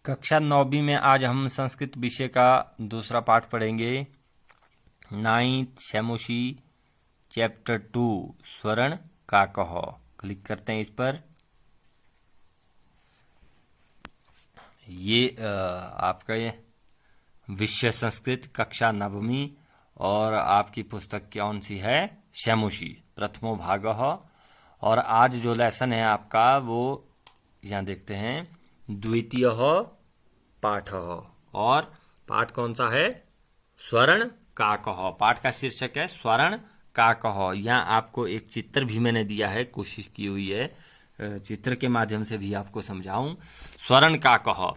कक्षा 9वीं में आज हम संस्कृत विषय का दूसरा पाठ पढ़ेंगे। 9th शैमोशी चैप्टर 2 स्वर्ण का कहो। क्लिक करते हैं इस पर। ये आपका ये विषय संस्कृत कक्षा 9वीं और आपकी पुस्तक कौन सी है? शैमोशी प्रथमो भागः। और आज जो लेसन है आपका वो यहाँ देखते हैं, द्वितीय पाठ। और पाठ कौन सा है? स्वर्ण का कहो। पाठ का शीर्षक है स्वर्ण का कहो। यहाँ आपको एक चित्र भी मैंने दिया है, कोशिश की हुई है चित्र के माध्यम से भी आपको समझाऊं। स्वर्ण का कहो।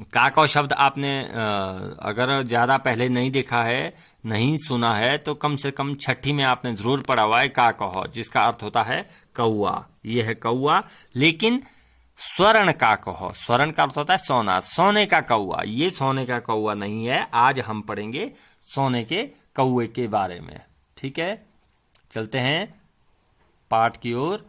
का कहो शब्द आपने अगर ज्यादा पहले नहीं देखा है, नहीं सुना है, तो कम से कम छठी में आपने जरूर पढ़ा हुआ है का कहो, जिसका अर्थ होता है कौआ। ये है कौआ। लेकिन स्वर्ण का कहो, स्वर्ण का अर्थ होता है सोना, सोने का कौआ। ये सोने का कौआ नहीं है। आज हम पढ़ेंगे सोने के कौए के बारे में। ठीक है, चलते हैं पाठ की ओर।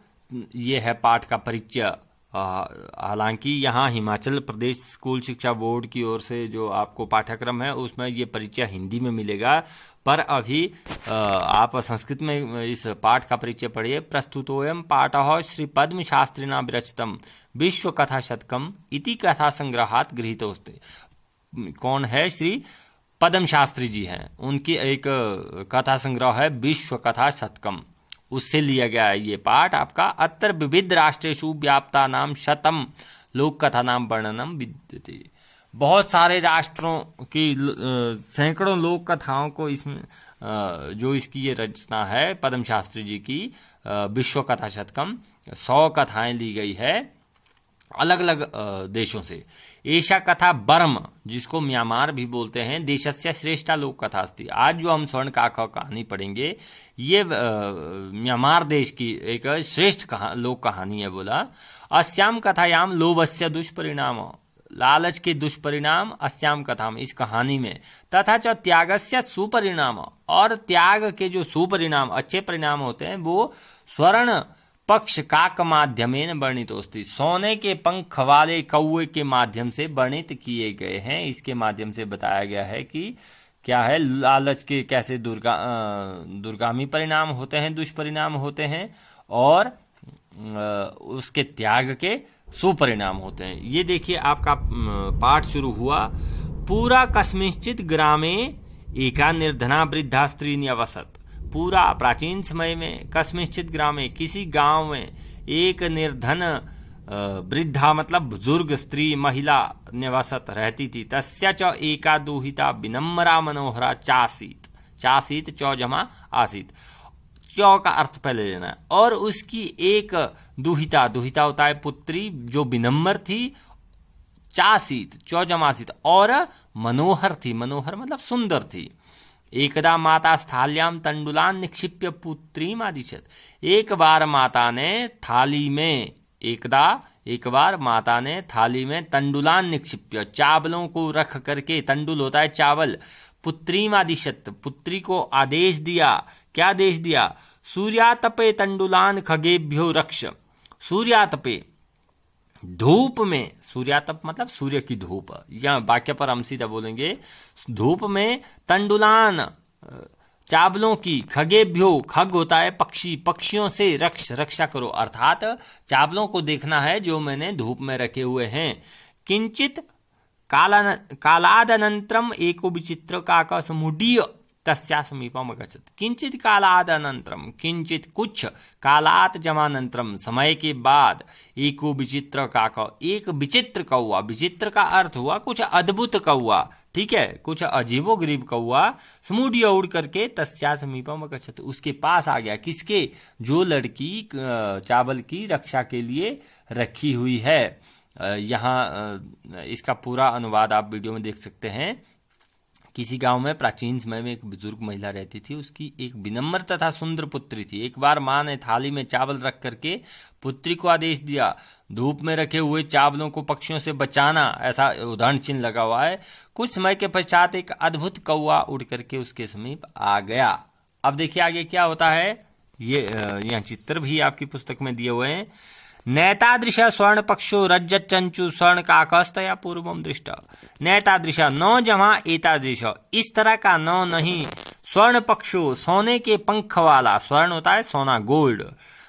ये है पाठ का परिचय। हालांकि यहाँ हिमाचल प्रदेश स्कूल शिक्षा बोर्ड की ओर से जो आपको पाठ्यक्रम है उसमें ये परिचय हिंदी में मिलेगा, पर अभी आप संस्कृत में इस पाठ का परिचय पढ़िए। प्रस्तुतोयम पाठः श्री पद्म शास्त्रिणा विरचितम विश्व कथा शतकम इति कथा संग्रहात गृहीतोस्ते। कौन है? श्री पद्म शास्त्री जी हैं। उनकी एक कथा संग्रह है विश्व कथा शतकम, उससे लिया गया है ये पाठ आपका। अत्र विविध राष्ट्रेषु व्याप्ता नाम शतम लोक कथा नाम वर्णनम विद्यते। बहुत सारे राष्ट्रों की सैकड़ों लोक कथाओं को इसमें जो इसकी ये रचना है पद्म शास्त्री जी की विश्व कथा शतकम, 100 कथाएं ली गई है अलग अलग देशों से। एशा कथा बर्म, जिसको म्यांमार भी बोलते हैं, देशस्य श्रेष्ठा लोक कथा अस्ति। आज जो हम स्वर्ण का कहानी पढ़ेंगे ये म्यांमार देश की एक श्रेष्ठ लोक कहानी है। बोला अस्याम कथायाम लोभस्य दुष्परिणाम, लालच के दुष्परिणाम अस्याम कथा में, इस कहानी में, तथा च त्यागस्य सुपरिणाम, और त्याग के जो सुपरिणाम अच्छे परिणाम होते हैं वो स्वर्ण पक्ष काक माध्यमेन वर्णित होती, सोने के पंख वाले कौए के माध्यम से वर्णित किए गए हैं। इसके माध्यम से बताया गया है कि क्या है, लालच के कैसे दुर्गामी परिणाम होते हैं, दुष्परिणाम होते हैं, और उसके त्याग के सुपरिणाम होते हैं। ये देखिए आपका पाठ शुरू हुआ। पूरा कस्मिंश्चित ग्रामे एका निर्धना वृद्धा स्त्री न्यवसत। पूरा प्राचीन समय में कस्मिंश्चित ग्राम में, किसी गांव में, एक निर्धन वृद्धा मतलब बुजुर्ग स्त्री महिला निवसत रहती थी। तस्या च एका दुहिता विनम्रा मनोहरा चासीत। चासीत चौ जमा आसीत, चौ का अर्थ पहले लेना है। और उसकी एक दुहिता, दुहिता होता है पुत्री, जो विनम्र थी, चासीत चौ जमासीत, और मनोहर थी। मनोहर मतलब सुंदर थी। एकदा माता स्थाल्याम तंडुलान निक्षिप्य पुत्रीम आदिशत। एक बार माता ने थाली में, एक बार माता ने थाली में तंडुलान निक्षिप्य, चावलों को रख करके, तंडुल होता है चावल, पुत्रीम आदिशत, पुत्री को आदेश दिया। क्या आदेश दिया? सूर्यातपे तंडुलान खगेभ्यो रक्ष। सूर्यातपे, धूप में, सूर्यातप मतलब सूर्य की धूप, या वाक्य पर हम सीधा बोलेंगे, धूप में तंडुलान चावलों की, खगेभ्यो, खग होता है पक्षी, पक्षियों से रक्षा करो, अर्थात चावलों को देखना है जो मैंने धूप में रखे हुए हैं। किंचित कालादनंतरम एको विचित्र काकसमुडीय तस्या समीपम अगच्छत। किंचित कालाद अनंतरम, किंचित कुछ, कालात जमानंतरम समय के बाद, एको विचित्र काक, एक विचित्र कौआ। विचित्र का अर्थ हुआ कुछ अद्भुत कौआ, ठीक है, कुछ अजीबोगरीब कौआ, समुडीय उड़ करके तस्या समीपम अगच्छत, उसके पास आ गया। किसके? जो लड़की चावल की रक्षा के लिए रखी हुई है। यहाँ इसका पूरा अनुवाद आप वीडियो में देख सकते हैं। किसी गांव में प्राचीन समय में एक बुजुर्ग महिला रहती थी, उसकी एक विनम्र तथा सुंदर पुत्री थी। एक बार मां ने थाली में चावल रख करके पुत्री को आदेश दिया, धूप में रखे हुए चावलों को पक्षियों से बचाना, ऐसा उदाहरण चिन्ह लगा हुआ है। कुछ समय के पश्चात एक अद्भुत कौआ उड़ करके उसके समीप आ गया। अब देखिए आगे क्या होता है। ये यहाँ चित्र भी आपकी पुस्तक में दिए हुए हैं। नैतादृश स्वर्ण पक्षो रज्जत चंचु स्वर्ण काकस्तया पूर्वम दृष्ट। नैतादृश न जमा एतादृश, इस तरह का न नहीं। स्वर्ण पक्षो सोने के पंख वाला, स्वर्ण होता है सोना गोल्ड।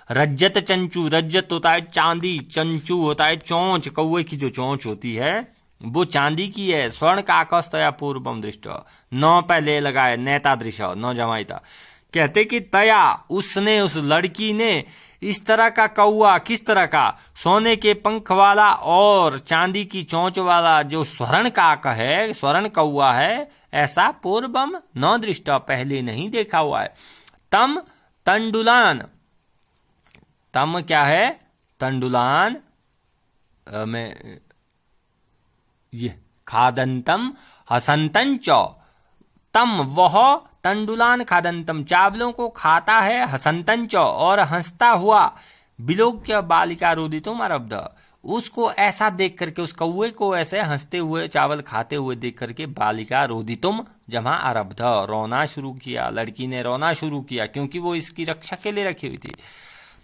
रज्जत चंचु, रज्जत होता है चांदी, चंचु होता है चोंच, कौवे की जो चोंच होती है वो चांदी की है। स्वर्ण काकस्तया पूर्वम दृष्ट, न पहले लगाए, नैतादृश न जमाईता। कहते कि तया उसने, उस लड़की ने, इस तरह का कौआ, किस तरह का, सोने के पंख वाला और चांदी की चोंच वाला जो स्वर्ण काक है, स्वर्ण कौआ है, ऐसा पूर्वम न दृष्ट, पहले नहीं देखा हुआ है। तम तंडुलान, तम क्या है, तंडुलान में ये खादंतम हसंतन च, तम वह तंडुलान खादंतम, चावलों को खाता है, हसंतन च और हंसता हुआ, बिलोक्य बालिका रोदितुम आरब्ध, उसको ऐसा देख करके, उस कौवे को ऐसे हंसते हुए चावल खाते हुए देख करके बालिका रोदितुम जमा आरब्ध, रोना शुरू किया, लड़की ने रोना शुरू किया, क्योंकि वो इसकी रक्षा के लिए रखी हुई थी।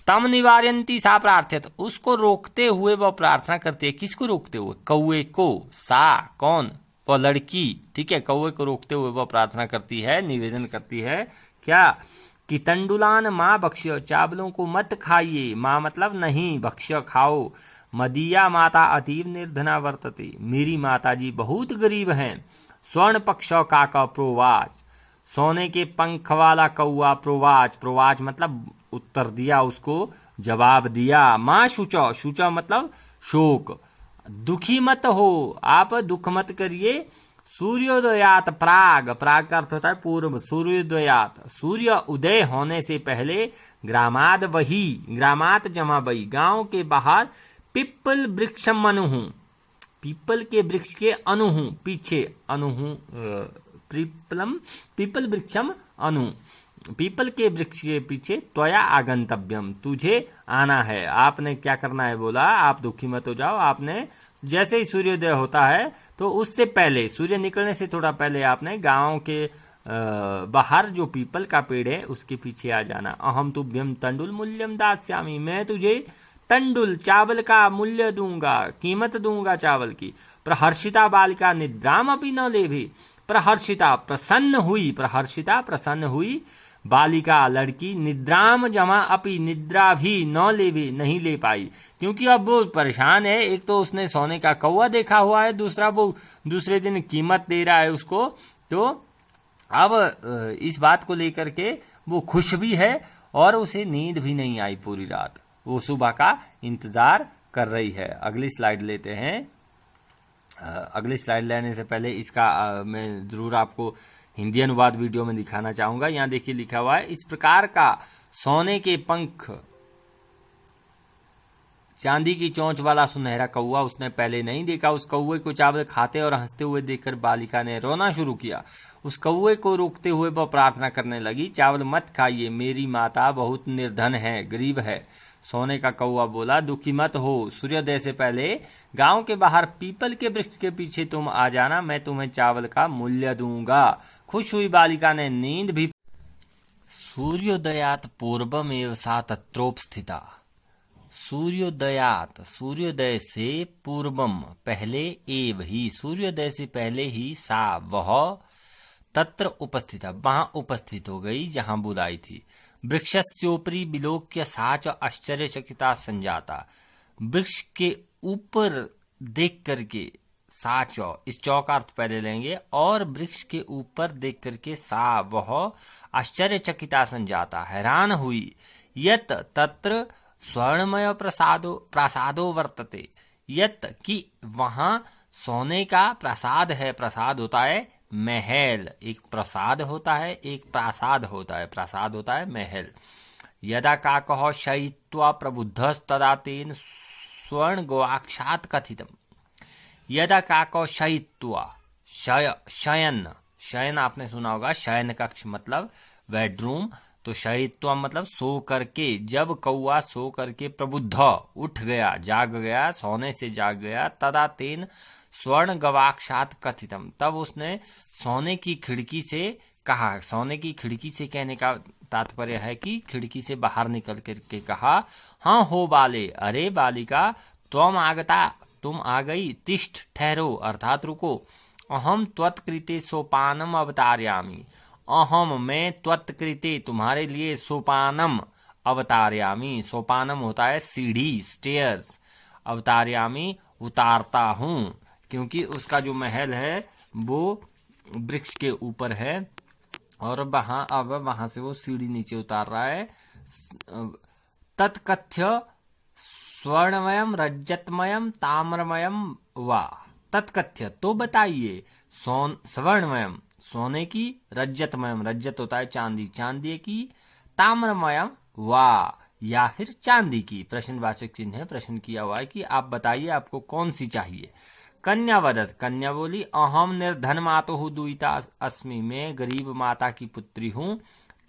तम निवारयंती सा प्रार्थ्यत, उसको रोकते हुए वह प्रार्थना करती है। किसको रोकते हुए, कौवे को। सा कौन, वह लड़की, ठीक है, कौवे को रोकते हुए वह प्रार्थना करती है, निवेदन करती है क्या, कि तंडुलान माँ भक्ष्य, चावलों को मत खाइए, माँ मतलब नहीं, भक्ष्य खाओ। मदीया माता अतीव निर्धना वर्तते, मेरी माता जी बहुत गरीब हैं। स्वर्ण पक्ष काका प्रोवाच, सोने के पंख वाला कौआ प्रोवाच, प्रोवाच मतलब उत्तर दिया, उसको जवाब दिया। माँ शुचो, शुचो मतलब शोक, दुखी मत हो, आप दुख मत करिए। सूर्योदयात प्राग, प्राग का अर्थ होता है पूर्व, सूर्योदयात सूर्य उदय होने से पहले, ग्रामाद वही, ग्रामात जमा बही, गांव के बाहर, पिप्पल वृक्षम अनुहू, पीपल के वृक्ष के अनुहू, पीछे अनुहू, पीपल वृक्षम अनु, पीपल के वृक्ष के पीछे, त्वया आगंतव्यम, तुझे आना है। आपने क्या करना है, बोला आप दुखी मत हो जाओ, आपने जैसे ही सूर्योदय होता है तो उससे पहले, सूर्य निकलने से थोड़ा पहले आपने गांव के बाहर जो पीपल का पेड़ है उसके पीछे आ जाना। अहम तुभ्यम तंडुल मूल्यम दास्यामी, मैं तुझे तंडुल चावल का मूल्य दूंगा, कीमत दूंगा चावल की। प्रहर्षिता बालिका निद्राम अपनी न ले भी, प्रहर्षिता प्रसन्न हुई, प्रहर्षिता प्रसन्न हुई, बालिका लड़की, निद्राम जमा अपी, निद्रा भी न ले भी, नहीं ले पाई, क्योंकि अब वो परेशान है। एक तो उसने सोने का कौवा देखा हुआ है, दूसरा वो दूसरे दिन कीमत दे रहा है उसको, तो अब इस बात को लेकर के वो खुश भी है और उसे नींद भी नहीं आई पूरी रात, वो सुबह का इंतजार कर रही है। अगली स्लाइड लेते हैं। अगली स्लाइड लेने से पहले इसका मैं जरूर आपको हिंदी अनुवाद वीडियो में दिखाना चाहूंगा। यहां देखिए लिखा हुआ है, इस प्रकार का सोने के पंख चांदी की चोंच वाला सुनहरा कौआ उसने पहले नहीं देखा। उस कौवे को चावल खाते और हंसते हुए देखकर बालिका ने रोना शुरू किया। उस कौवे को रोकते हुए वह प्रार्थना करने लगी, चावल मत खाइए, मेरी माता बहुत निर्धन है, गरीब है। सोने का कौआ बोला, दुखी मत हो, सूर्योदय से पहले गांव के बाहर पीपल के वृक्ष के पीछे तुम आ जाना, मैं तुम्हें चावल का मूल्य दूंगा। खुश हुई बालिका ने नींद भी। सूर्योदयात पूर्वमेव सा तत्रोपस्थिता, सूर्योदयात सूर्योदय से पूर्वम पहले, एव ही सूर्योदय से पहले ही, सा वह, तत्र उपस्थित वहां उपस्थित हो गई जहां बुलाई थी। वृक्षस्योपरि विलोक्य साच आश्चर्यचकिता संजाता, वृक्ष के ऊपर देख करके, साच, इस चौ का अर्थ पहले लेंगे, और वृक्ष के ऊपर देख करके, सा वह, आश्चर्यचकिता संजाता हैरान हुई। यत तत्र स्वर्णमय प्रासादो वर्तते, यत कि वहां सोने का प्रासाद है। प्रासाद होता है महल, एक प्रसाद होता है, एक प्रासाद होता है, प्रासाद होता है महल। यदा काकः शयित्वा प्रबुद्धस्तदा तेन स्वर्ण गवाक्षात् कथितम्, यदा काकः शयित्वा, शयन, शयन आपने सुना होगा, शयन कक्ष मतलब बेडरूम, तो शयित्वा मतलब सो करके, जब कौआ सो करके प्रबुद्ध उठ गया, जाग गया, सोने से जाग गया, तदा तेन स्वर्ण गवाक्षात कथितम, तब उसने सोने की खिड़की से कहा। सोने की खिड़की से कहने का तात्पर्य है कि खिड़की से बाहर निकल करके कहा, हाँ हो बाले, अरे बालिका, त्वम आगता, तुम आ गई, तिष्ठ, ठहरो अर्थात रुको, अहम त्वत्कृते सोपानम अवतारयामि, अहम मैं त्वत्कृते तुम्हारे लिए सोपानम अवतारयामि, सोपानम होता है सीढ़ी, स्टेयर्स, अवतारयामि उतारता हूँ, क्योंकि उसका जो महल है वो वृक्ष के ऊपर है और अब वहां से वो सीढ़ी नीचे उतार रहा है। तत्कथ्य स्वर्णमयम रजतमयम ताम्रमयम वा, तत्कथ्य तो बताइए, स्वर्णमयम सोने की, रजतमयम रजत होता है चांदी, चांदी की, ताम्रमयम वा या फिर चांदी की, प्रश्नवाचक चिन्ह है, प्रश्न किया हुआ है कि आप बताइए आपको कौन सी चाहिए। कन्या वदत, कन्या बोली, अहम निर्धन मातुः दुहिता अस्मि, मैं गरीब माता की पुत्री हूँ।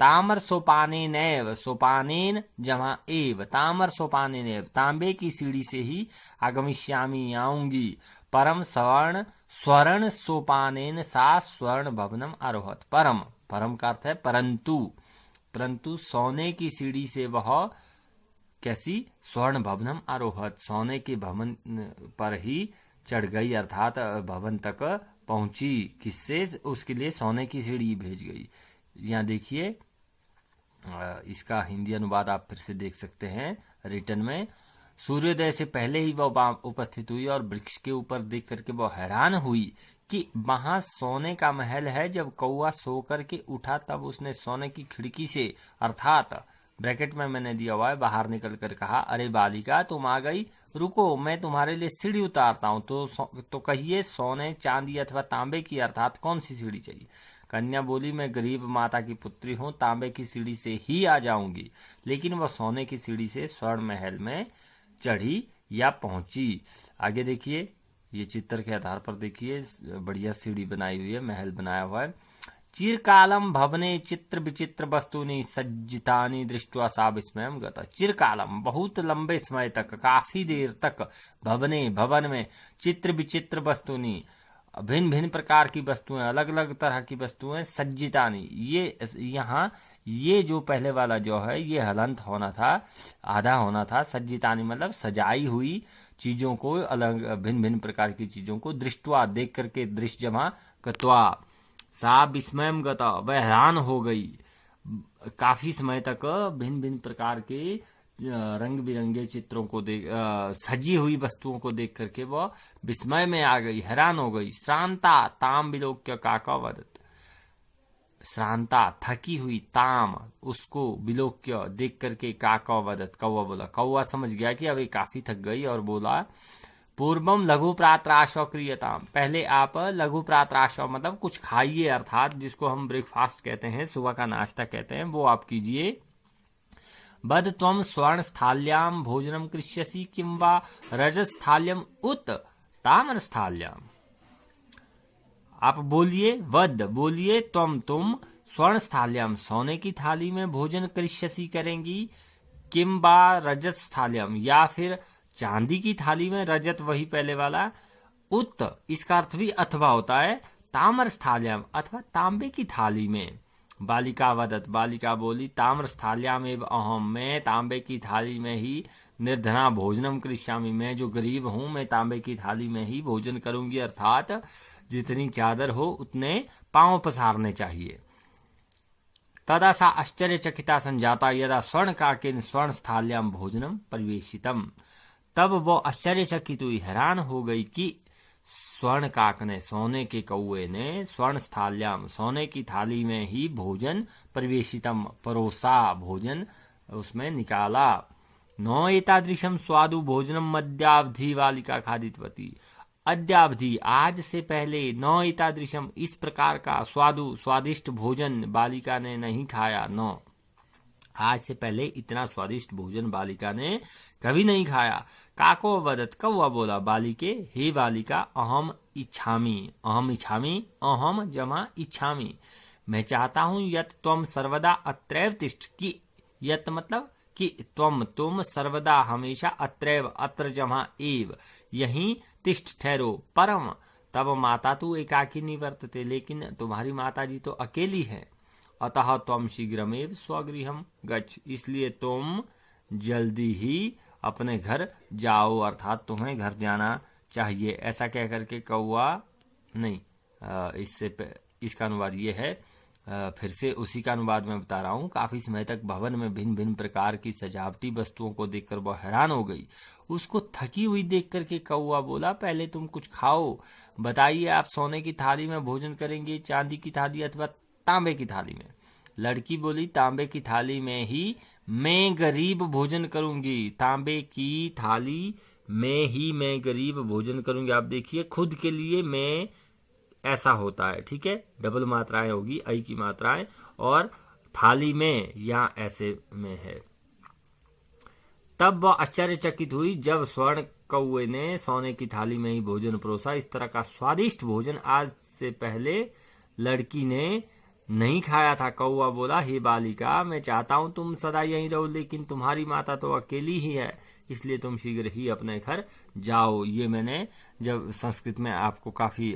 ताम्र सोपानेन एव, सोपानेन जमा एव, ताम्र सोपानेन एव, तांबे की सीढ़ी से ही आगमिष्यामि आऊंगी। परम स्वर्ण सोपानेन सा स्वर्ण भवनम आरोहत, परम, परम का अर्थ है परंतु, परंतु सोने की सीढ़ी से वह कैसी, स्वर्ण भवनम आरोहत, सोने के भवन पर ही चढ़ गई अर्थात भवन तक पहुंची, किससे, उसके लिए सोने की सीढ़ी भेज गई। यहाँ देखिए इसका हिंदी अनुवाद आप फिर से देख सकते हैं रिटर्न में। सूर्योदय से पहले ही वह उपस्थित हुई और वृक्ष के ऊपर देख करके वह हैरान हुई कि वहां सोने का महल है। जब कौआ सो करके उठा तब उसने सोने की खिड़की से अर्थात ब्रैकेट में मैंने दिया हुआ है बाहर निकल कर कहा, अरे बालिका तुम आ गई, रुको मैं तुम्हारे लिए सीढ़ी उतारता हूँ। तो कहिए सोने, चांदी अथवा तांबे की, अर्थात कौन सी सीढ़ी चाहिए। कन्या बोली, मैं गरीब माता की पुत्री हूँ, तांबे की सीढ़ी से ही आ जाऊंगी। लेकिन वह सोने की सीढ़ी से स्वर्ण महल में चढ़ी या पहुंची। आगे देखिए, ये चित्र के आधार पर देखिए, बढ़िया सीढ़ी बनाई हुई है, महल बनाया हुआ है। चिरकालम भवने चित्र विचित्र वस्तुनि सज्जितानि दृष्ट्वा सा विस्मयम गता। चिरकालम बहुत लंबे समय तक, काफी देर तक, भवने भवन में, चित्र विचित्र वस्तुनि भिन्न भिन्न प्रकार की वस्तुएं, अलग अलग तरह की वस्तुएं, सज्जितानि, ये यहाँ ये जो पहले वाला जो है ये हलंत होना था, आधा होना था। सज्जितानि मतलब सजाई हुई चीजों को, अलग भिन्न भिन्न प्रकार की चीजों को, दृष्टवा देख करके, दृश्य जमा गत्वा, सा विस्मयम गता वह हैरान हो गई। काफी समय तक भिन्न भिन्न प्रकार के रंग बिरंगे चित्रों को देख, सजी हुई वस्तुओं को देख करके वह विस्मय में आ गई, हैरान हो गई। श्रांता ताम विलोक्य काका वदत, श्रांता थकी हुई, ताम उसको, विलोक्य देख करके, काका वदत कौवा बोला। कौवा समझ गया कि अब ये काफी थक गई और बोला, पूर्वम लघु प्रातराशव क्रियताम, पहले आप लघु प्रातराशव मतलब कुछ खाइए, अर्थात जिसको हम ब्रेकफास्ट कहते हैं, सुबह का नाश्ता कहते हैं, वो आप कीजिए। बद त्वम स्वर्ण स्थाल्याम भोजनम कृष्यसि किं वा रजस्थाल्यम उत ताम्र स्थाल्याम। आप बोलिए, वद बोलिए, तुम स्वर्ण स्थाल्याम सोने की थाली में भोजन कृष्यसि करेंगी, किं वा रजत स्थाल्याम या फिर चांदी की थाली में, रजत वही पहले वाला, उत इसका अर्थ भी अथवा होता है, ताम्र स्थाल्याम अथवा तांबे की थाली में। बालिका वदत, बालिका बोली, ताम्र स्थाल्याम एव अहम, मैं तांबे की थाली में ही, निर्धना भोजनम कृष्यामि, मैं जो गरीब हूं मैं तांबे की थाली में ही भोजन करूंगी, अर्थात जितनी चादर हो उतने पांव पसारने चाहिए। तदा सा आश्चर्यचकिता संजाता यदा स्वर्ण काकेन स्वर्ण स्थाल्याम भोजनम परिवेशितम, तब वो आश्चर्यचकित हुई, हैरान हो गई कि स्वर्ण काक ने, सोने के कौए ने, स्वर्ण स्थाल्याम सोने की थाली में ही भोजन परिवेशितम परोसा, भोजन उसमें निकाला। नौ एतादृशम स्वादु भोजनम मध्यावधि बालिका खादितवती, अद्यावधि आज से पहले, नौ एतादृशम इस प्रकार का, स्वादु स्वादिष्ट भोजन बालिका ने नहीं खाया। नौ आज से पहले इतना स्वादिष्ट भोजन बालिका ने कभी नहीं खाया। काको वदत, कौवा बोला, बालिके हे बालिका, अहम इच्छामि, अहम इच्छामि, अहम जमा इच्छामि मैं चाहता हूं, यत त्वम सर्वदा अत्रैव तिष्ठ, कि यत मतलब कि तुम सर्वदा हमेशा, अत्रैव अत्र जमा एव यहीं, तिष्ठ ठहरो, परम तब माता तू एकाकी निवर्तते, लेकिन तुम्हारी माता जी तो अकेली है। अतः त्वं शीघ्रमेव स्वगृहं गच्छ, इसलिए तुम जल्दी ही अपने घर जाओ, अर्थात तुम्हें घर जाना चाहिए। ऐसा कह करके कौआ नहीं, इसका अनुवाद ये है, फिर से उसी का अनुवाद मैं बता रहा हूँ। काफी समय तक भवन में भिन्न भिन्न प्रकार की सजावटी वस्तुओं को देखकर वह हैरान हो गई। उसको थकी हुई देख करके कौआ बोला, पहले तुम कुछ खाओ, बताइए आप सोने की थाली में भोजन करेंगे, चांदी की थाली अथवा तांबे की थाली में? लड़की बोली, तांबे की थाली में ही मैं गरीब भोजन करूंगी, तांबे की थाली में ही मैं गरीब भोजन करूंगी। आप देखिए, खुद के लिए मैं ऐसा होता है, ठीक है, डबल मात्राएं होगी, आई की मात्राएं, और थाली में या ऐसे में है। तब वह आश्चर्यचकित हुई जब स्वर्ण कौए ने सोने की थाली में ही भोजन परोसा। इस तरह का स्वादिष्ट भोजन आज से पहले लड़की ने नहीं खाया था। कौआ बोला, हे बालिका, मैं चाहता हूं तुम सदा यहीं रहो, लेकिन तुम्हारी माता तो अकेली ही है, इसलिए तुम शीघ्र ही अपने घर जाओ। ये मैंने जब संस्कृत में आपको काफी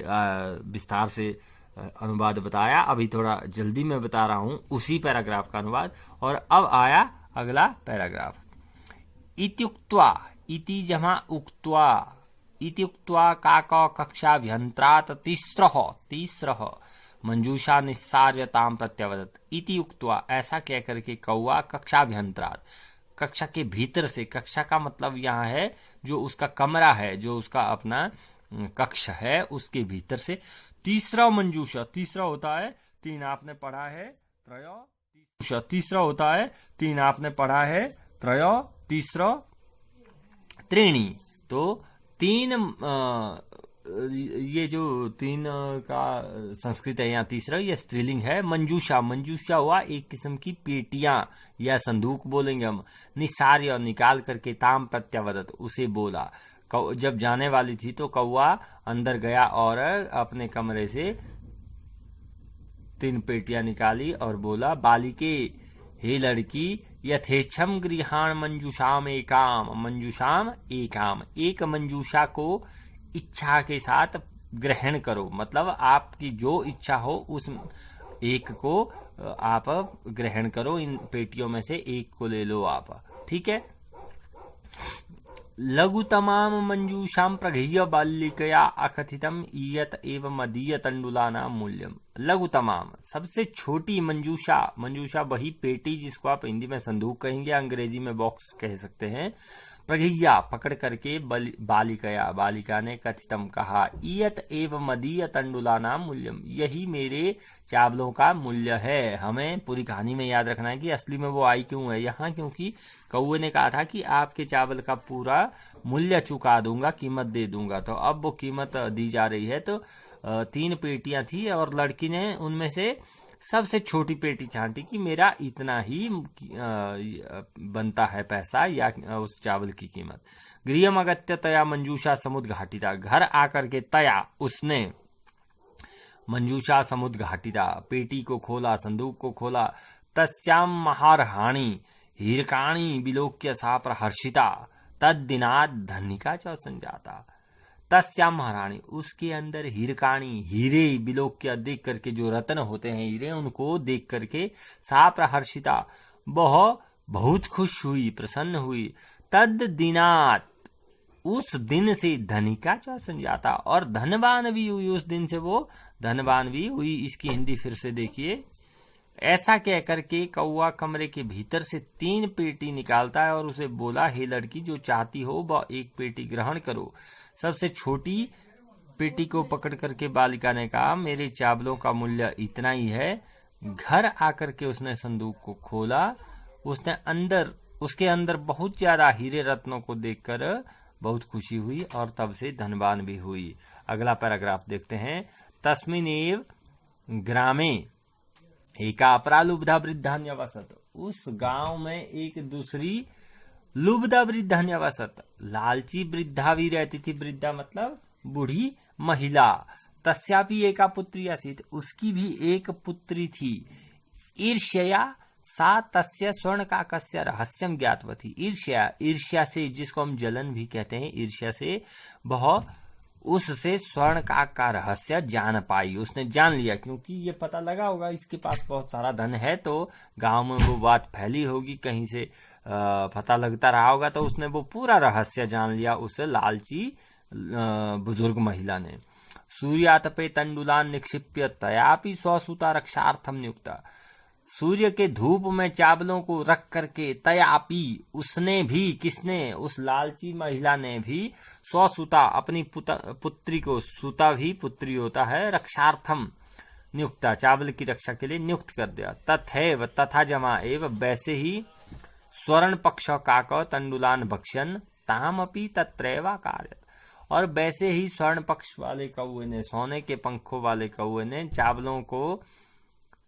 विस्तार से अनुवाद बताया, अभी थोड़ा जल्दी में बता रहा हूं उसी पैराग्राफ का अनुवाद। और अब आया अगला पैराग्राफ। इत्युक्त्वा, इति जमा उक्त्वा, इत्युक्त्वा काको कक्षाभ्यंतरात् तीस्रः मंजूषा निस्सार्यताम प्रत्यवदत्। इति उक्त्वा, ऐसा कह करके कौआ कक्षाभ्यंतरात्, कक्षा के भीतर से, कक्षा का मतलब यहाँ है जो उसका कमरा है, जो उसका अपना कक्ष है, उसके भीतर से तीसरा मंजूषा, तीसरा होता है तीन, आपने पढ़ा है त्रयो, तीसरा होता है तीन, आपने पढ़ा है त्रयो, तीसरा त्रीणी, तो तीन, ये जो तीन का संस्कृत है यहाँ तीसरा, ये स्त्रीलिंग है। मंजूषा, मंजूषा हुआ एक किस्म की पेटियां या संदूक बोलेंगे हम। निसार्य, निकाल करके, ताम प्रत्यावदत, उसे बोला। जब जाने वाली थी तो कौआ अंदर गया और अपने कमरे से तीन पेटियां निकाली और बोला, बालिके, हे लड़की, यथेच्छम गृहाण मंजूषाम एकाम, मंजूषाम एकाम, एक मंजूषा को इच्छा के साथ ग्रहण करो, मतलब आपकी जो इच्छा हो उस एक को आप ग्रहण करो, इन पेटियों में से एक को ले लो आप, ठीक है। लघुतमाम मंजूषाम प्रगृह्य बालिकया अकथितम इयत एव मदीय तंडुलानाम मूल्यम। लघुतमाम, सबसे छोटी मंजूषा, मंजूषा वही पेटी जिसको आप हिंदी में संदूक कहेंगे, अंग्रेजी में बॉक्स कह सकते हैं। प्रगृह्या, पकड़ करके, बालिकया, बालिका ने, कथितम कहा, इयत एव मदीय तंडुलानाम मूल्यम, यही मेरे चावलों का मूल्य है। हमें पूरी कहानी में याद रखना है कि असली में वो आई क्यों है यहाँ, क्योंकि कौवे ने कहा था कि आपके चावल का पूरा मूल्य चुका दूंगा, कीमत दे दूंगा, तो अब वो कीमत दी जा रही है। तो तीन पेटियां थी और लड़की ने उनमें से सबसे छोटी पेटी छांटी कि मेरा इतना ही बनता है पैसा या उस चावल की कीमत। गृहम अगत्य तया मंजूषा समुद्घाटिता, घर आकर के तया, उसने, मंजूषा समुद्घाटिता, पेटी को खोला, संदूक को खोला। तस्याम महारहाणी हीरकाणी विलोक्य सा प्रहर्षिता, तद्दिनात् धनिका च संजाता। तस्याम महारानी, उसके अंदर हीरकाणी, हीरे, विलोक्य, देख करके, जो रत्न होते हैं हीरे, उनको देख करके, सा प्रहर्षिता, वह बहुत खुश हुई, प्रसन्न हुई। तद दिनात, उस दिन से, धनिका च संजाता, और धनवान भी हुई, उस दिन से वो धनवान भी हुई। इसकी हिंदी फिर से देखिए। ऐसा कह करके कौआ कमरे के भीतर से तीन पेटी निकालता है और उसे बोला, हे लड़की, जो चाहती हो वह एक पेटी ग्रहण करो। सबसे छोटी पेटी को पकड़ करके बालिका ने कहा, मेरे चावलों का मूल्य इतना ही है। घर आकर के उसने संदूक को खोला, उसने उसके अंदर बहुत ज्यादा हीरे रत्नों को देखकर बहुत खुशी हुई और तब से धनवान भी हुई। अगला पैराग्राफ देखते हैं। तस्मिनेव ग्रामे एका अपरा लुब्धा वृद्धा न्यवसत, उस गांव में एक दूसरी लुब्धा वृद्धा न्यवसत, लालची वृद्धा भी रहती थी। वृद्धा मतलब बूढ़ी महिला। तस्यापि एका पुत्री आसीत, उसकी भी एक पुत्री थी। ईर्ष्या सा तस्य स्वर्ण काकस्य रहस्यम ज्ञातवती। ईर्ष्या, ईर्ष्या से, जिसको हम जलन भी कहते हैं, ईर्ष्या से वह उससे स्वर्ण काक का रहस्य जान पाई। उसने जान लिया, क्योंकि ये पता लगा होगा इसके पास बहुत सारा धन है, तो गांव में वो बात फैली होगी, कहीं से पता लगता रहा होगा, तो उसने वो पूरा रहस्य जान लिया उस लालची बुजुर्ग महिला ने। सूर्यातपे तंडुलान निक्षिप्य तयापि स्वसुता रक्षार्थम नियुक्ता। सूर्य के धूप में चावलों को रख करके तयापी, उसने भी, किसने, उस लालची महिला ने भी, स्वसुता अपनी पुत्री को, सुता भी पुत्री होता है, रक्षार्थम नियुक्ता, चावल की रक्षा के लिए नियुक्त कर दिया। तथैव तथा जमा एव, वैसे ही स्वर्ण पक्ष काक तंडुलान भक्ष्यन तामपि तत्रैवा कार्यत। और वैसे ही स्वर्ण पक्ष वाले कौए ने, सोने के पंखों वाले कौए ने चावलों को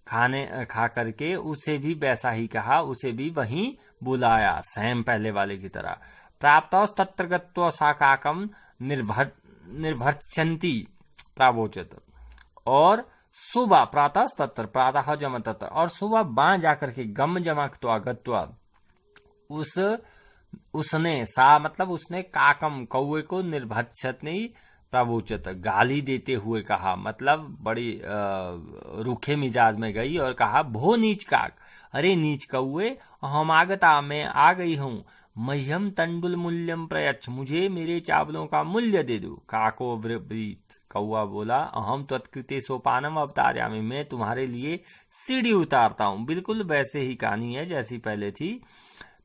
खा करके उसे भी वैसा ही कहा, उसे भी वहीं बुलाया, सेम पहले वाले की तरह। प्राप्त तत्र गत्वा सा काकम निर्भर्त्स्यन्ति प्रावोचत। और सुबह प्रातः तत्र, प्रातः जम तत्र, और सुबह वहां जाकर के गम जमा गत्वा, उसने, सा मतलब उसने, काकम कौए को, निर्भर्त्स्यन्ति प्रवोचत गाली देते हुए कहा, मतलब बड़ी रूखे मिजाज में गई और कहा, भो नीच काक, अरे नीच कौए, हम आगता, मैं आ गई हूँ, मह्यम तंडुल मूल्यम प्रयच्छ, मुझे मेरे चावलों का मूल्य दे दो। काको ब्रीत, कौआ बोला, अहम त्वत्कृते सोपानम अवतार्यामि, मैं तुम्हारे लिए सीढ़ी उतारता हूँ। बिल्कुल वैसे ही कहानी है जैसी पहले थी।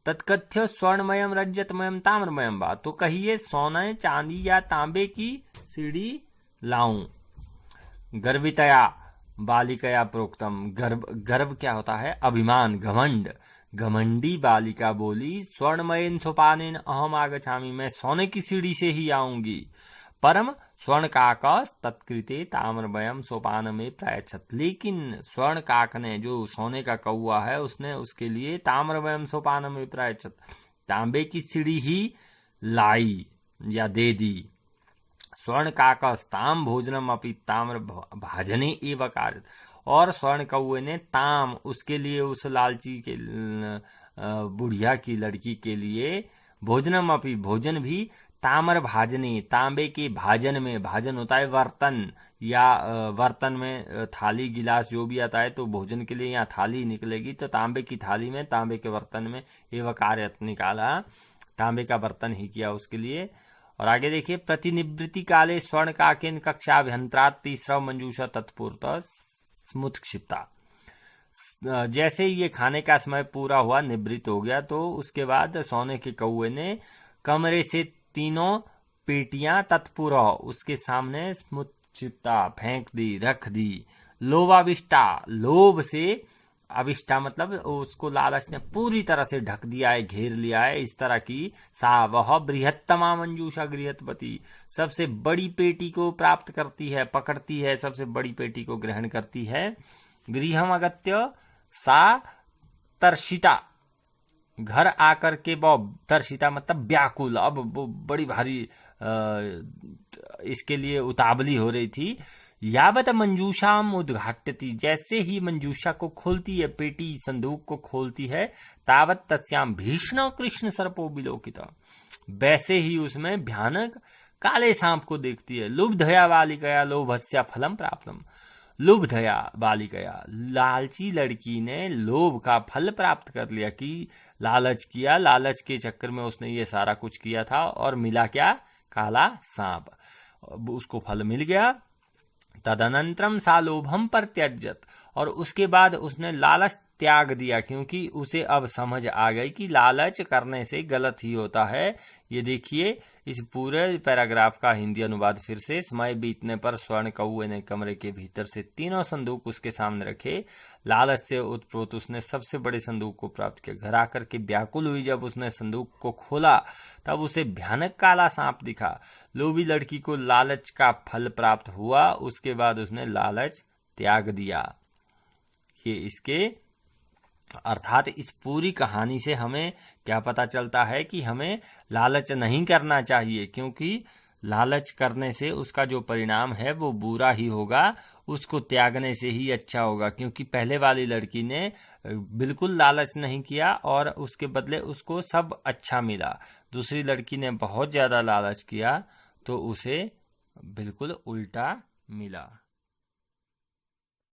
तत्कथ्य स्वर्णमयम रजतमयम ताम्रमयम वा, तो कहिए सोने, चांदी या तांबे की सीढ़ी लाऊं। गर्वितया बालिकया प्रोक्तम, गर्व क्या होता है, अभिमान, घमंड। घमंडी बालिका बोली, स्वर्णमयेन सोपानेन अहम आगच्छामि, मैं सोने की सीढ़ी से ही आऊंगी। परम स्वर्ण काकस तत्कृते ताम्रमयम सोपान में प्रायच्छत, लेकिन स्वर्ण काक ने, जो सोने का कौआ है, उसने उसके लिए ताम्रमयम सोपान में प्रायच्छत, तांबे की सीढ़ी ही लाई या दे दी। स्वर्ण काकस ताम भोजनम अपि ताम्र भाजने एव कार्य, और स्वर्ण कौए ने ताम, उसके लिए, उस लालची के बुढ़िया की लड़की के लिए, भोजनम अपि, भोजन भी, ताम्र भाजने, तांबे के भाजन में, भाजन होता है बर्तन, या बर्तन में थाली गिलास जो भी आता है, तो भोजन के लिए यहाँ थाली निकलेगी, तो तांबे की थाली में, तांबे के बर्तन में एवं कार्य निकाला, तांबे का बर्तन ही किया उसके लिए। और आगे देखिए, प्रतिनिवृत्ति काले स्वर्ण काकेन कक्षाभ्यंतरात् तीसरा मंजूषा तत्पूर्त स्मुत क्षिप्ता। जैसे ही ये खाने का समय पूरा हुआ, निवृत्त हो गया, तो उसके बाद सोने के कौए ने कमरे से तीनों पेटियां तत्पूर्व, उसके सामने स्मुत क्षिप्ता, फेंक दी, रख दी। लोभाविष्टा, लोभ से, अविष्टा मतलब उसको लालच ने पूरी तरह से ढक दिया है, घेर लिया है, इस तरह की। सा वह बृहत्तमा मंजूषा गृहत्वती, सबसे बड़ी पेटी को प्राप्त करती है, पकड़ती है, सबसे बड़ी पेटी को ग्रहण करती है। गृहम अगत्य सा तर्षिता, घर आकर के वो, तर्षिता मतलब व्याकुल, अब वो बड़ी भारी इसके लिए उतावली हो रही थी। यावत मंजूषाम उद्घाट्यति, जैसे ही मंजूषा को खोलती है, पेटी संदूक को खोलती है, तावत तस्याम भीषण कृष्ण सर्पो विलोकिता, वैसे ही उसमें भयानक काले सांप को देखती है। लुब्धया बालिकया लोभस्या फलम प्राप्तम, लुब्धया बालिकया, लालची लड़की ने लोभ का फल प्राप्त कर लिया, कि लालच किया, लालच के चक्कर में उसने ये सारा कुछ किया था, और मिला क्या, काला सांप, उसको फल मिल गया। तदनंतरम सा लोभम पर त्यजत, और उसके बाद उसने लालच त्याग दिया, क्योंकि उसे अब समझ आ गई कि लालच करने से गलत ही होता है। ये देखिए इस पूरे पैराग्राफ का हिंदी अनुवाद फिर से। समय बीतने पर स्वर्ण कौए ने कमरे के भीतर से तीनों संदूक उसके सामने रखे। लालच से उत्प्रोत उसने सबसे बड़े संदूक को प्राप्त किया। घर आकर के व्याकुल हुई, जब उसने संदूक को खोला तब उसे भयानक काला सांप दिखा। लोभी लड़की को लालच का फल प्राप्त हुआ, उसके बाद उसने लालच त्याग दिया। ये इसके अर्थात इस पूरी कहानी से हमें क्या पता चलता है कि हमें लालच नहीं करना चाहिए, क्योंकि लालच करने से उसका जो परिणाम है वो बुरा ही होगा। उसको त्यागने से ही अच्छा होगा, क्योंकि पहले वाली लड़की ने बिल्कुल लालच नहीं किया और उसके बदले उसको सब अच्छा मिला। दूसरी लड़की ने बहुत ज्यादा लालच किया तो उसे बिल्कुल उल्टा मिला।